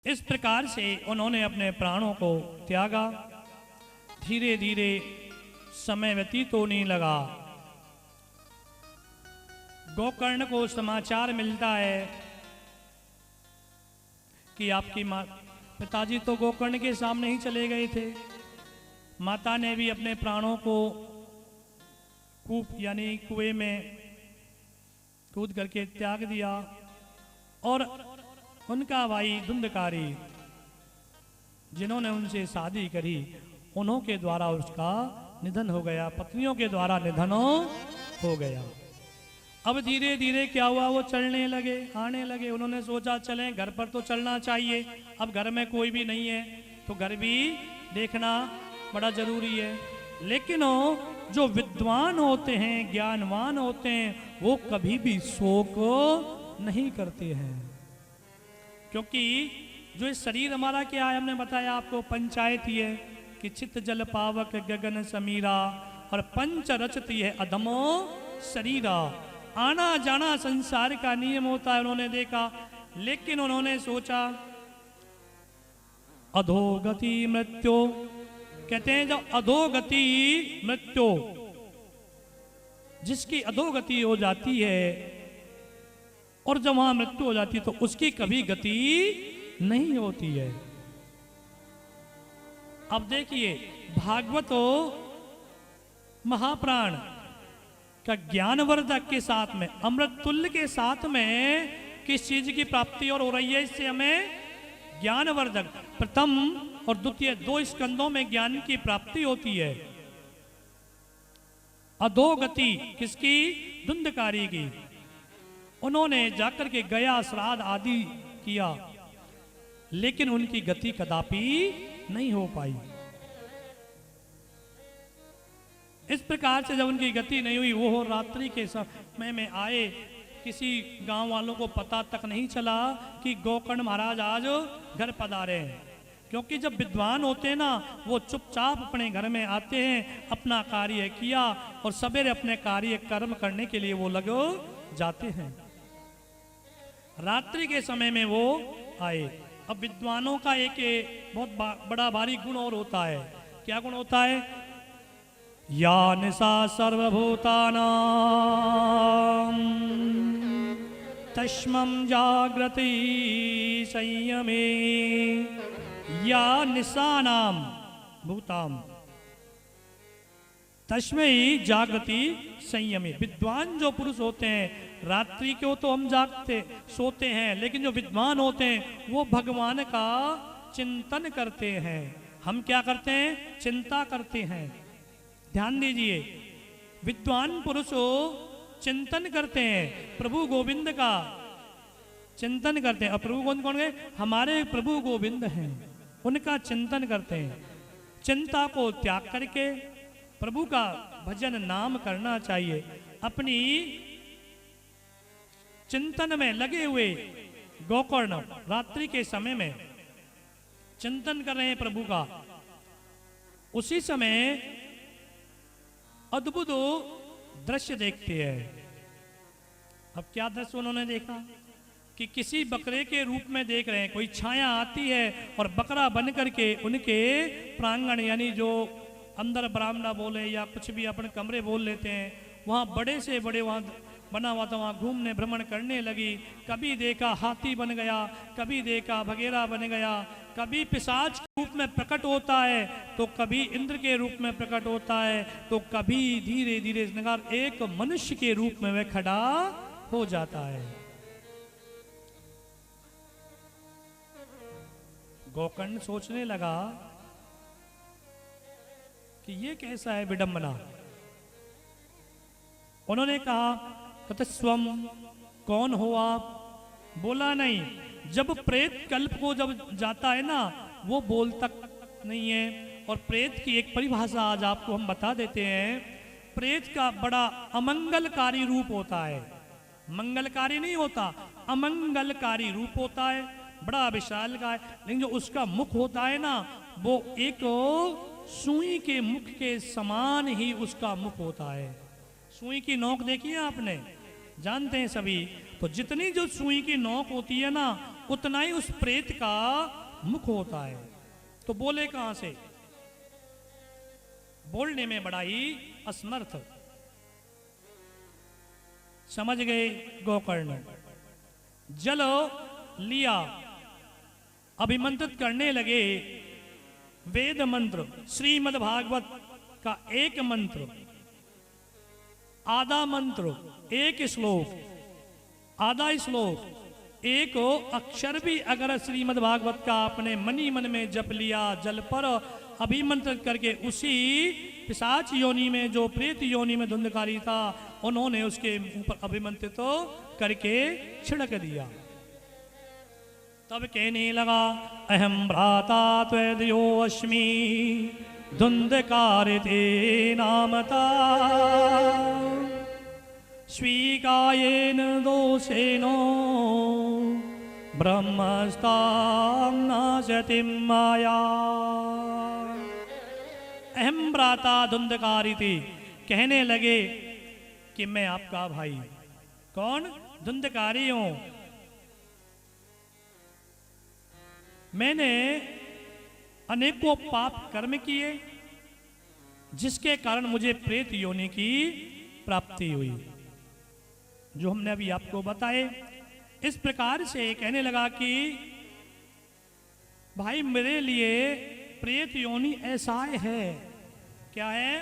इस प्रकार से उन्होंने अपने प्राणों को त्यागा। धीरे धीरे समय व्यतीत होने लगा। गोकर्ण को समाचार मिलता है कि आपकी पिताजी तो गोकर्ण के सामने ही चले गए थे। माता ने भी अपने प्राणों को कूप यानी कुएं में कूद करके त्याग दिया और उनका भाई धुंधकारी जिन्होंने उनसे शादी करी उन्हों के द्वारा उसका निधन हो गया, पत्नियों के द्वारा निधन हो गया। अब धीरे धीरे क्या हुआ, वो चलने लगे, आने लगे। उन्होंने सोचा चलें, घर पर तो चलना चाहिए। अब घर में कोई भी नहीं है तो घर भी देखना बड़ा जरूरी है। लेकिन जो विद्वान होते हैं, ज्ञानवान होते हैं, वो कभी भी शोक नहीं करते हैं, क्योंकि जो ये शरीर हमारा क्या है, हमने बताया आपको, पंचायत ही है कि चित्त जल पावक गगन समीरा और पंच रचती है अधमो शरीरा। आना जाना संसार का नियम होता है, उन्होंने देखा। लेकिन उन्होंने सोचा अधोगति मृत्यु, कहते हैं जब अधोगति मृत्यु, जिसकी अधोगति हो जाती है और जब वहां मृत्यु हो जाती है तो उसकी कभी गति नहीं होती है। अब देखिए भागवतो महाप्राण का ज्ञानवर्धक के साथ में, अमृत तुल्य के साथ में किस चीज की प्राप्ति और हो रही है, इससे हमें ज्ञानवर्धक प्रथम और द्वितीय दो स्कंदों में ज्ञान की प्राप्ति होती है। अधोगति किसकी, धुंधकारी की। उन्होंने जाकर के गया श्राद्ध आदि किया, लेकिन उनकी गति कदापि नहीं हो पाई। इस प्रकार से जब उनकी गति नहीं हुई, वो रात्रि के समय में आए। किसी गांव वालों को पता तक नहीं चला कि गोकर्ण महाराज आज घर पधारे हैं, क्योंकि जब विद्वान होते हैं ना, वो चुपचाप अपने घर में आते हैं, अपना कार्य किया और सवेरे अपने कार्य कर्म करने के लिए वो लग जाते हैं। रात्रि के समय में वो आए। अब विद्वानों का एक बहुत बड़ा भारी गुण और होता है। क्या गुण होता है? या निशा सर्वभूतानां तस्मं जागृति संयमे, या निशानाम भूताम तस्मै जागृति संयमे। विद्वान जो पुरुष होते हैं, रात्रि को तो हम जागते सोते हैं, लेकिन जो विद्वान होते हैं वो भगवान का चिंतन करते हैं। हम क्या करते हैं? चिंता करते हैं। ध्यान दीजिए, विद्वान पुरुष चिंतन करते हैं, प्रभु गोविंद का चिंतन करते हैं। और प्रभु गोविंद कौन है? हमारे प्रभु गोविंद हैं, उनका चिंतन करते हैं। चिंता को त्याग करके प्रभु का भजन नाम करना चाहिए। अपनी चिंतन में लगे हुए गोकर्ण रात्रि के समय में चिंतन कर रहे हैं प्रभु का। उसी समय अद्भुत दृश्य देखते हैं। अब क्या दृश्य उन्होंने देखा कि किसी बकरे के रूप में देख रहे हैं। कोई छाया आती है और बकरा बन करके उनके प्रांगण, यानी जो अंदर बरामदा बोले या कुछ भी अपने कमरे बोल लेते हैं, वहाँ बड़े से बड़े वहाँ बना हुआ था, वहाँ घूमने भ्रमण करने लगी। कभी देखा हाथी बन गया, कभी देखा बघेरा बन गया, कभी पिशाच के रूप में प्रकट होता है तो कभी इंद्र के रूप में प्रकट होता है, तो कभी धीरे धीरे एक मनुष्य के रूप में वह खड़ा हो जाता है। गोकर्ण सोचने लगा कि ये कैसा है विडंबना। उन्होंने कहा तत्स्वम, कौन हो आप? बोला नहीं। जब प्रेत कल्प को जब जाता है ना, वो बोलता नहीं है। और प्रेत की एक परिभाषा आज आपको हम बता देते हैं। प्रेत का बड़ा अमंगलकारी रूप होता है, मंगलकारी नहीं होता, अमंगलकारी रूप होता है, बड़ा विशाल का है। लेकिन जो उसका मुख होता है ना, वो एक सुई के मुख के समान ही उसका मुख होता है। सुई की नोक देखी है आपने, जानते हैं सभी। तो जितनी जो सुई की नोक होती है ना, उतना ही उस प्रेत का मुख होता है। तो बोले कहां से? बोलने में बड़ा ही असमर्थ। समझ गए गोकर्ण। जल लिया, अभिमंत्रित करने लगे वेद मंत्र, श्रीमद् भागवत का एक मंत्र, आधा मंत्र, एक श्लोक, आधा श्लोक, एक अक्षर भी अगर श्रीमद् भागवत का आपने मनी मन में जप लिया, जल पर अभिमंत्रित करके, उसी पिशाच योनि में जो प्रेत योनि में धुंधकारी था, उन्होंने उसके ऊपर अभिमंत्रित तो करके छिड़क दिया। तब कहने लगा, अहम भ्राता त्वदयो अस्मि धुंधकारिते नामता स्वीकायेन दोषेनो ब्रह्मस्तां नाशति माया। अहम भ्राता धुंधकारिते, कहने लगे कि मैं आपका भाई। कौन? धुंधकारी हूं। मैंने अनेकों पाप कर्म किए जिसके कारण मुझे प्रेत योनि की प्राप्ति हुई, जो हमने अभी आपको बताए। इस प्रकार से कहने लगा कि भाई मेरे लिए प्रेत योनि असहाय है। क्या है?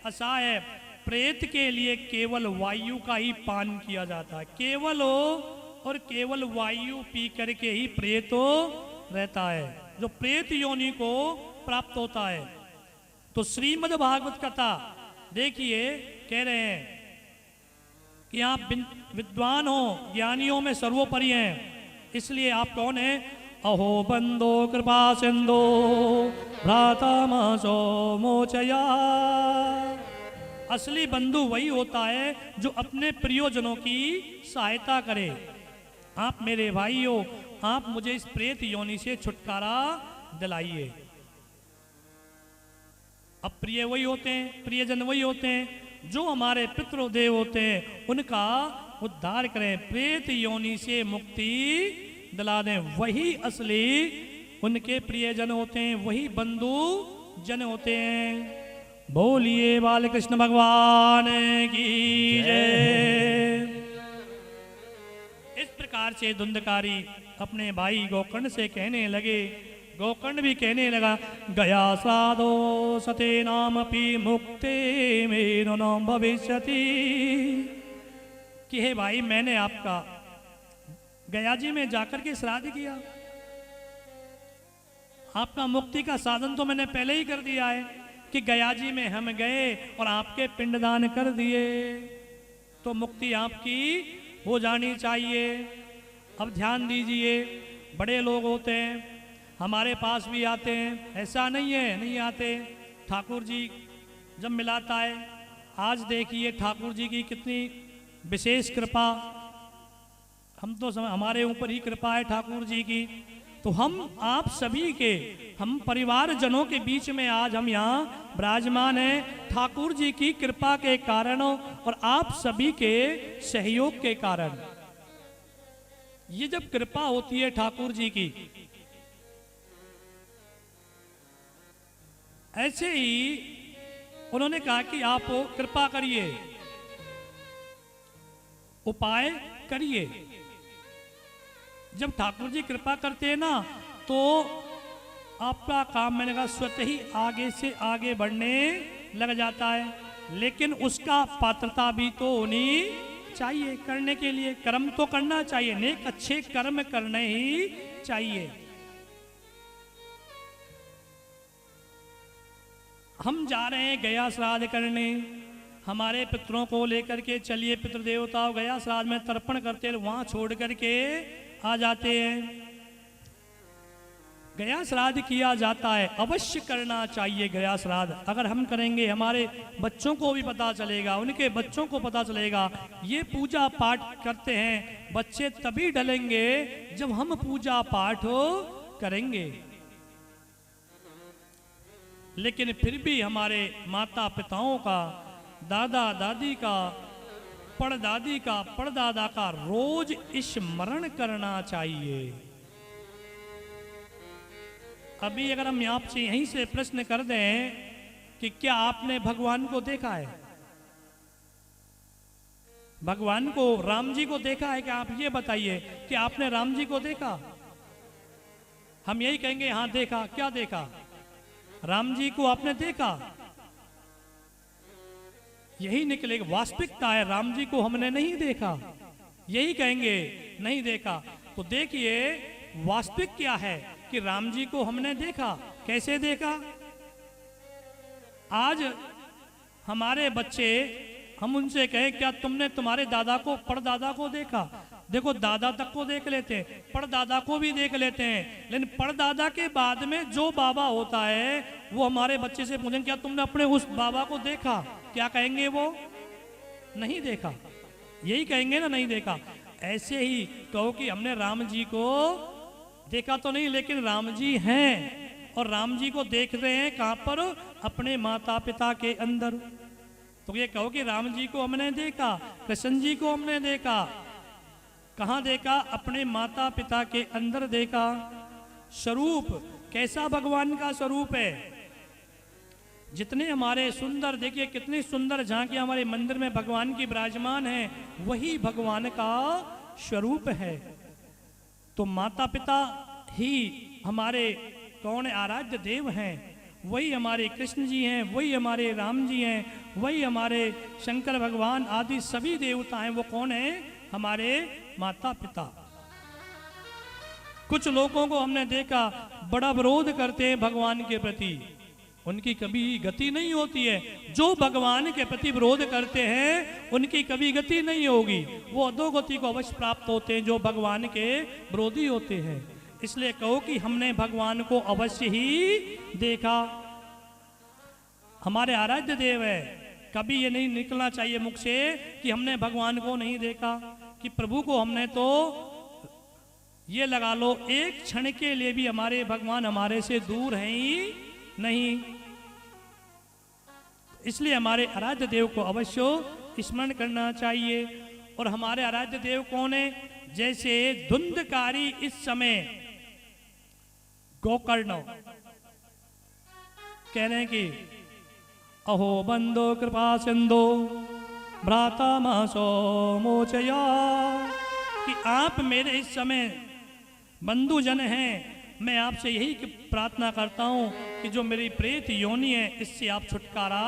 असहाय है। प्रेत के लिए केवल वायु का ही पान किया जाता है, केवल और केवल वायु पी करके ही प्रेत रहता है, जो प्रेत योनि को प्राप्त होता है। तो श्रीमद् भागवत कथा देखिए, कह रहे हैं कि आप विद्वान हो, ज्ञानियों में सर्वोपरि हैं, इसलिए आप कौन हैं? अहो बंदो कृपा सिंधो भ्राता मासो मोचया। असली बंधु वही होता है जो अपने प्रियोजनों की सहायता करे। आप मेरे भाई हो, आप मुझे इस प्रेत योनि से छुटकारा दिलाइए। अब प्रिय वही होते हैं, प्रियजन वही होते हैं जो हमारे पितृदेव होते हैं, उनका उद्धार करें, प्रेत योनि से मुक्ति दिला दें। वही असली उनके प्रियजन होते हैं, वही बंधु जन होते हैं। बोलिए बालकृष्ण भगवान की जय। इस प्रकार से धुंधकारी अपने भाई गोकर्ण से कहने लगे। गोकर्ण भी कहने लगा, गया साधो सते नाम अपि मुक्ते मेरो नाम भविष्यति। कि हे भाई, मैंने आपका गया जी में जाकर के श्राद्ध किया, आपका मुक्ति का साधन तो मैंने पहले ही कर दिया है कि गया जी में हम गए और आपके पिंडदान कर दिए, तो मुक्ति आपकी हो जानी चाहिए। अब ध्यान दीजिए, बड़े लोग होते हैं, हमारे पास भी आते हैं, ऐसा नहीं है नहीं आते। ठाकुर जी जब मिलाता है, आज देखिए ठाकुर जी की कितनी विशेष कृपा, हम तो हमारे ऊपर ही कृपा है ठाकुर जी की। तो हम आप सभी के, हम परिवार जनों के बीच में आज हम यहाँ विराजमान हैं ठाकुर जी की कृपा के कारण और आप सभी के सहयोग के कारण। ये जब कृपा होती है ठाकुर जी की, ऐसे ही उन्होंने कहा कि आप कृपा करिए, उपाय करिए। जब ठाकुर जी कृपा करते हैं ना, तो आपका काम, मैंने कहा, स्वतः ही आगे से आगे बढ़ने लग जाता है। लेकिन उसका पात्रता भी तो होनी चाहिए करने के लिए, कर्म तो करना चाहिए, नेक अच्छे कर्म करने ही चाहिए। हम जा रहे हैं गया श्राद्ध करने, हमारे पितरों को लेकर के चलिए, पितृदेवताओं गया श्राद्ध में तर्पण करते हैं, वहां छोड़ करके आ जाते हैं। गया श्राद्ध किया जाता है, अवश्य करना चाहिए गया श्राद्ध। अगर हम करेंगे, हमारे बच्चों को भी पता चलेगा, उनके बच्चों को पता चलेगा, ये पूजा पाठ करते हैं। बच्चे तभी डलेंगे जब हम पूजा पाठ करेंगे। लेकिन फिर भी हमारे माता पिताओं का, दादा दादी का, पड़दादी का, पड़दादा का रोज स्मरण करना चाहिए। अभी अगर हम आपसे यहीं से प्रश्न कर दें कि क्या आपने भगवान को देखा है, भगवान को, राम जी को देखा है, क्या आप ये बताइए कि आपने राम जी को देखा? हम यही कहेंगे हाँ देखा। क्या देखा? राम जी को आपने देखा? यही निकलेगा, वास्तविकता है राम जी को हमने नहीं देखा, यही कहेंगे नहीं देखा। तो देखिए वास्तविक क्या है कि राम जी को हमने देखा। कैसे देखा? आज हमारे बच्चे, हम उनसे कहें क्या तुमने तुम्हारे दादा को, परदादा को देखा? देखो दादा तक को देख लेते हैं, परदादा को भी देख लेते हैं, लेकिन परदादा के बाद में जो बाबा होता है वो हमारे बच्चे से पूछें क्या तुमने अपने उस बाबा को देखा? क्या कहेंगे वो? नहीं देखा, यही कहेंगे ना, नहीं देखा। ऐसे ही कहो कि हमने राम जी को देखा तो नहीं, लेकिन राम जी हैं और राम जी को देख रहे हैं कहां पर? अपने माता पिता के अंदर। तो ये कहो कि राम जी को हमने देखा, कृष्ण जी को हमने देखा। कहां देखा? अपने माता पिता के अंदर देखा। स्वरूप कैसा भगवान का स्वरूप है? जितने हमारे सुंदर, देखिए कितनी सुंदर झांकी हमारे मंदिर में भगवान की विराजमान है, वही भगवान का स्वरूप है। तो माता पिता ही हमारे कौन आराध्य देव हैं, वही हमारे कृष्ण जी हैं, वही हमारे राम जी हैं, वही हमारे शंकर भगवान आदि सभी देवता हैं। वो कौन है? हमारे माता पिता। कुछ लोगों को हमने देखा बड़ा विरोध करते हैं भगवान के प्रति, उनकी कभी गति नहीं होती है। जो भगवान के प्रति विरोध करते हैं उनकी कभी गति नहीं होगी, वो अधोगति को अवश्य प्राप्त होते हैं जो भगवान के विरोधी होते हैं। इसलिए कहो कि हमने भगवान को अवश्य ही देखा। हमारे आराध्य देव है, कभी ये नहीं निकलना चाहिए मुख से कि हमने भगवान को नहीं देखा, कि प्रभु को हमने तो ये लगा लो एक क्षण के लिए भी हमारे भगवान हमारे से दूर हैं ही नहीं। इसलिए हमारे आराध्य देव को अवश्य स्मरण करना चाहिए। और हमारे आराध्य देव कौन है? जैसे धुंधकारी इस समय गोकर्ण कह रहे हैं कि अहो बंदो कृपा सिंधो भ्राता मासो मोचया, कि आप मेरे इस समय बंधुजन हैं, मैं आपसे यही प्रार्थना करता हूं कि जो मेरी प्रेत योनि है इससे आप छुटकारा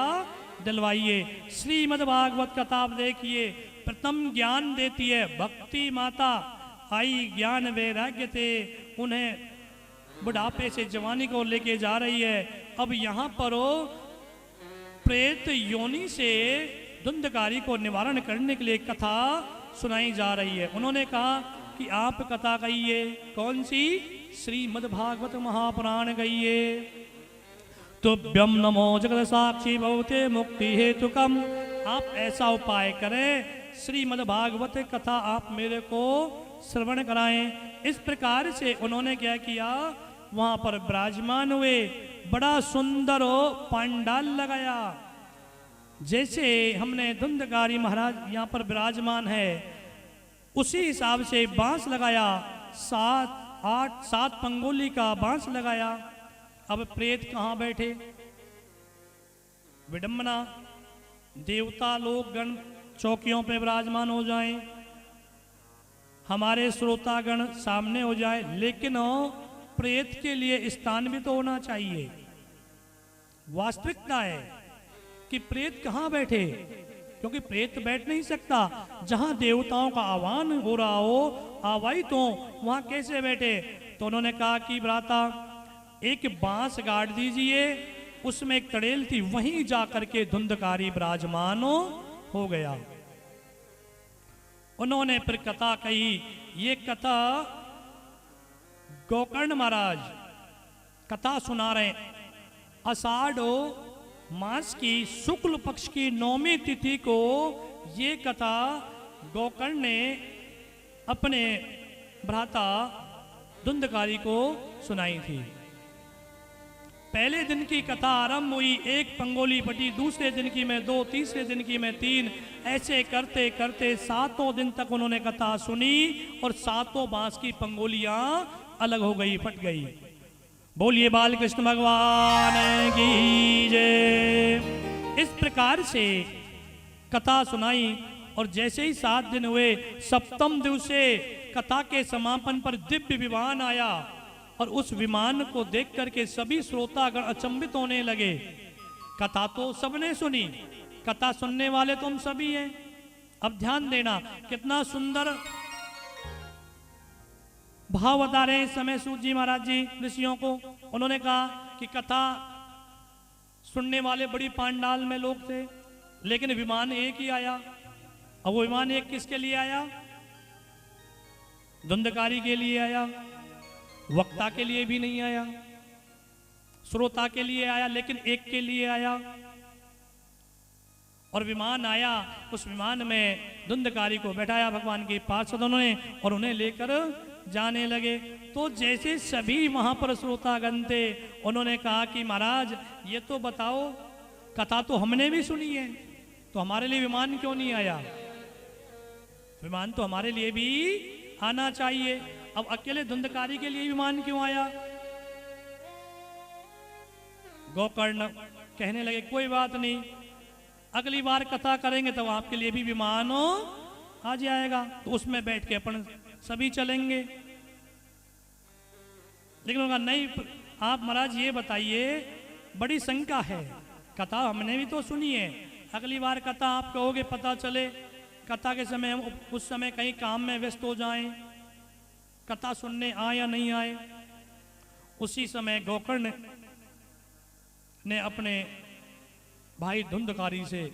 दिलवाइए। श्रीमद् भागवत कथा आप देखिए, प्रथम ज्ञान देती है भक्ति माता, आई ज्ञान वैराग्य थे, उन्हें बुढ़ापे से जवानी को लेके जा रही है। अब यहाँ पर वो प्रेत योनि से धुंधकारी को निवारण करने के लिए कथा सुनाई जा रही है। उन्होंने कहा कि आप कथा कहिए, कौन सी? श्रीमद् भागवत महापुराण कहिए। तुभ्यम नमो जगत साक्षी भवते मुक्ति हेतुकम, आप ऐसा उपाय करें, श्रीमद् भागवत कथा आप मेरे को श्रवण कराएं। इस प्रकार से उन्होंने क्या किया, वहां पर विराजमान हुए, बड़ा सुंदर पंडाल लगाया। जैसे हमने धुंधकारी महाराज यहाँ पर विराजमान है, उसी हिसाब से बांस लगाया, 7 पंगोली का बांस लगाया। अब प्रेत कहाँ बैठे? विडंबना, देवता लोग गण चौकियों पे विराजमान हो जाएं, हमारे श्रोतागण सामने हो जाए, लेकिन प्रेत के लिए स्थान भी तो होना चाहिए। वास्तविकता है कि प्रेत कहाँ बैठे, क्योंकि प्रेत बैठ नहीं सकता। जहां देवताओं का आह्वान हो रहा हो, आवाहित हो, वहां कैसे बैठे? तो उन्होंने कहा कि भ्राता एक बांस गाड़ दीजिए, उसमें एक तड़ेल थी, वहीं जाकर के धुंधकारी विराजमान हो गया। उन्होंने फिर कथा कही। ये कथा गोकर्ण महाराज कथा सुना रहे। आषाढ़ मास की शुक्ल पक्ष की 9वीं तिथि को ये कथा गोकर्ण ने अपने भ्राता धुंधकारी को सुनाई थी। पहले दिन की कथा आरंभ हुई, एक पंगोली पटी, दूसरे दिन की में 2, तीसरे दिन की में 3, ऐसे करते करते 7 दिन तक उन्होंने कथा सुनी और 7 बांस की पंगोलियां अलग हो गई, फट गई। बोलिए बाल कृष्ण भगवान की जय। इस प्रकार से कथा सुनाई और जैसे ही 7 दिन हुए, सप्तम दिवसे कथा के समापन पर दिव्य विमान आया और उस विमान को देख करके सभी श्रोतागण अचंभित होने लगे। कथा तो सबने सुनी, कथा सुनने वाले तो हम सभी हैं। अब ध्यान देना कितना सुंदर भाव बता रहे हैं इस समय सूत जी महाराज जी ऋषियों को। उन्होंने कहा कि कथा सुनने वाले बड़ी पांडाल में लोग थे, लेकिन विमान एक ही आया। अब वो विमान एक किसके लिए आया? धुंधकारी के लिए आया, वक्ता के लिए भी नहीं आया, श्रोता के लिए आया, लेकिन एक के लिए आया। और विमान आया, उस विमान में धुंधकारी को बैठाया भगवान के पार्षदों ने और उन्हें लेकर जाने लगे। तो जैसे सभी वहां पर श्रोतागण थे, उन्होंने कहा कि महाराज ये तो बताओ, कथा तो हमने भी सुनी है, तो हमारे लिए विमान क्यों नहीं आया? विमान तो हमारे लिए भी आना चाहिए। अब अकेले धुंधकारी के लिए विमान क्यों आया? गोकर्ण कहने लगे कोई बात नहीं, अगली बार कथा करेंगे तो आपके लिए भी विमान आ जाएगा, तो उसमें बैठ के अपन सभी चलेंगे। लेकिन उनका नहीं, आप महाराज ये बताइए, बड़ी शंका है, कथा हमने भी तो सुनी है, अगली बार कथा आप कहोगे, पता चले कथा के समय हम उस समय कहीं काम में व्यस्त हो जाएं, कथा सुनने आए या नहीं आए। उसी समय गोकर्ण ने अपने भाई धुंधकारी से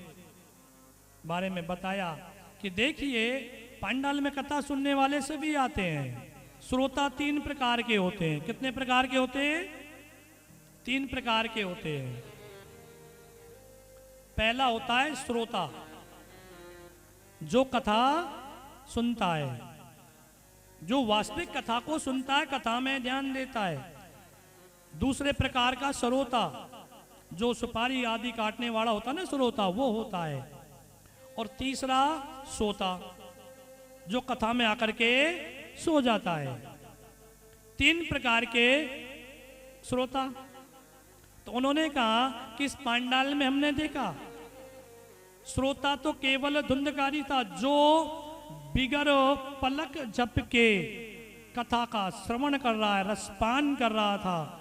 बारे में बताया कि देखिए पांडाल में कथा सुनने वाले सभी आते हैं, श्रोता 3 प्रकार के होते हैं। कितने प्रकार के होते हैं? 3 प्रकार के होते हैं। पहला होता है श्रोता, जो कथा सुनता है, जो वास्तविक कथा को सुनता है, कथा में ध्यान देता है। दूसरे प्रकार का श्रोता, जो सुपारी आदि काटने वाला होता है ना, श्रोता, वो होता है। और तीसरा सोता, जो कथा में आकर के सो जाता है। 3 प्रकार के श्रोता। तो उन्होंने कहा कि इस पांडाल में हमने देखा श्रोता तो केवल धुंधकारी था, जो बिगर पलक झप के कथा का श्रवण कर रहा है, रसपान कर रहा था।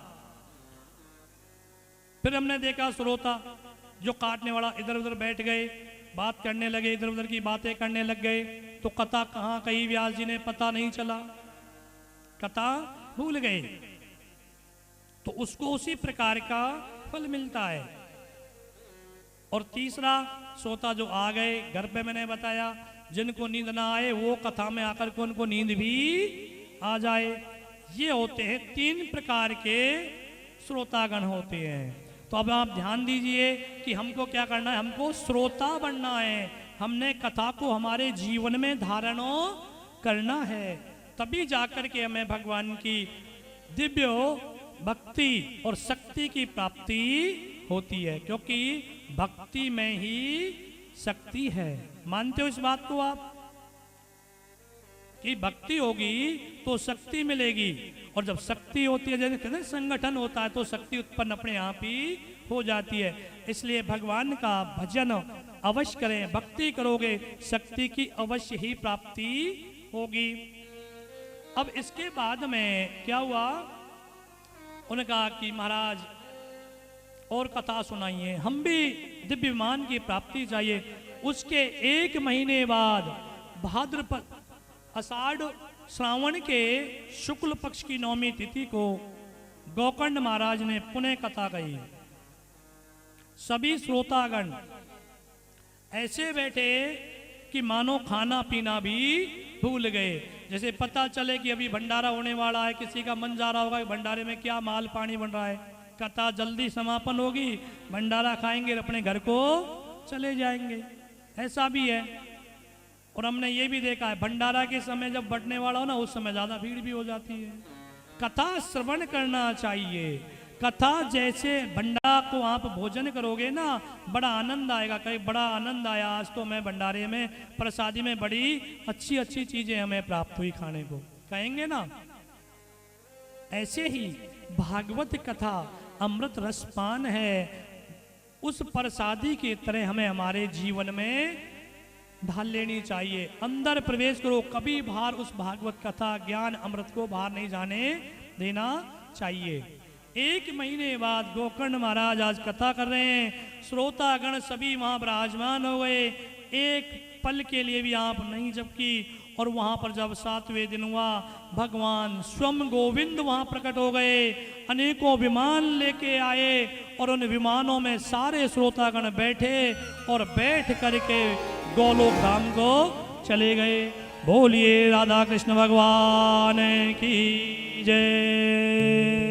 फिर हमने देखा श्रोता जो काटने वाला, इधर उधर बैठ गए, बात करने लगे, इधर उधर की बातें करने लग गए, तो कथा कहाँ कही व्यास जी ने पता नहीं चला, कथा भूल गए, तो उसको उसी प्रकार का फल मिलता है। और तीसरा श्रोता जो आ गए, घर पे मैंने बताया जिनको नींद ना आए वो कथा में आकर के उनको नींद भी आ जाए। ये होते हैं 3 प्रकार के श्रोतागण होते हैं। तो अब आप ध्यान दीजिए कि हमको क्या करना है, हमको श्रोता बनना है। हमने कथा को हमारे जीवन में धारण करना है, तभी जाकर के हमें भगवान की दिव्य भक्ति और शक्ति की प्राप्ति होती है, क्योंकि भक्ति में ही शक्ति है। मानते हो इस बात को आप, कि भक्ति होगी तो शक्ति मिलेगी, और जब शक्ति होती है, जैसे कहते हैं संगठन होता है, तो शक्ति उत्पन्न अपने आप ही हो जाती है। इसलिए भगवान का भजन अवश्य करें, भक्ति करोगे शक्ति की अवश्य ही प्राप्ति होगी। अब इसके बाद में क्या हुआ, उन्होंने कहा कि महाराज और कथा सुनाइए, हम भी दिव्य विमान की प्राप्ति चाहिए। उसके 1 महीने बाद भाद्रपद आषाढ़ श्रावण के शुक्ल पक्ष की 9वीं तिथि को गोकर्ण महाराज ने पुनः कथा कही। सभी श्रोतागण ऐसे बैठे कि मानो खाना पीना भी भूल गए। जैसे पता चले कि अभी भंडारा होने वाला है, किसी का मन जा रहा होगा कि भंडारे में क्या माल पानी बन रहा है, कथा जल्दी समापन होगी, भंडारा खाएंगे और अपने घर को चले जाएंगे, ऐसा भी है। और हमने ये भी देखा है, भंडारा के समय जब बंटने वाला हो ना, उस समय ज्यादा भीड़ भी हो जाती है। कथा श्रवण करना चाहिए। कथा जैसे भंडारा को आप भोजन करोगे ना, बड़ा आनंद आएगा। कहीं बड़ा आनंद आया, आज तो मैं भंडारे में प्रसादी में बड़ी अच्छी अच्छी चीजें हमें प्राप्त हुई खाने को, कहेंगे ना। ऐसे ही भागवत कथा अमृत रसपान है, उस प्रसादी की तरह हमें हमारे जीवन में ढाल लेनी चाहिए। अंदर प्रवेश करो, कभी बाहर उस भागवत कथा ज्ञान अमृत को बाहर नहीं जाने देना चाहिए। 1 महीने बाद गोकर्ण महाराज आज कथा कर रहे हैं, श्रोतागण सभी वहां विराजमान हो गए, एक पल के लिए भी आप नहीं झपकी। और वहां पर जब 7वें दिन हुआ, भगवान स्वयं गोविंद वहां प्रकट हो गए, अनेकों विमान लेके आए और उन विमानों में सारे श्रोतागण बैठे और बैठ करके गोलोक धाम को चले गए। बोलिए राधा कृष्ण भगवान की जय।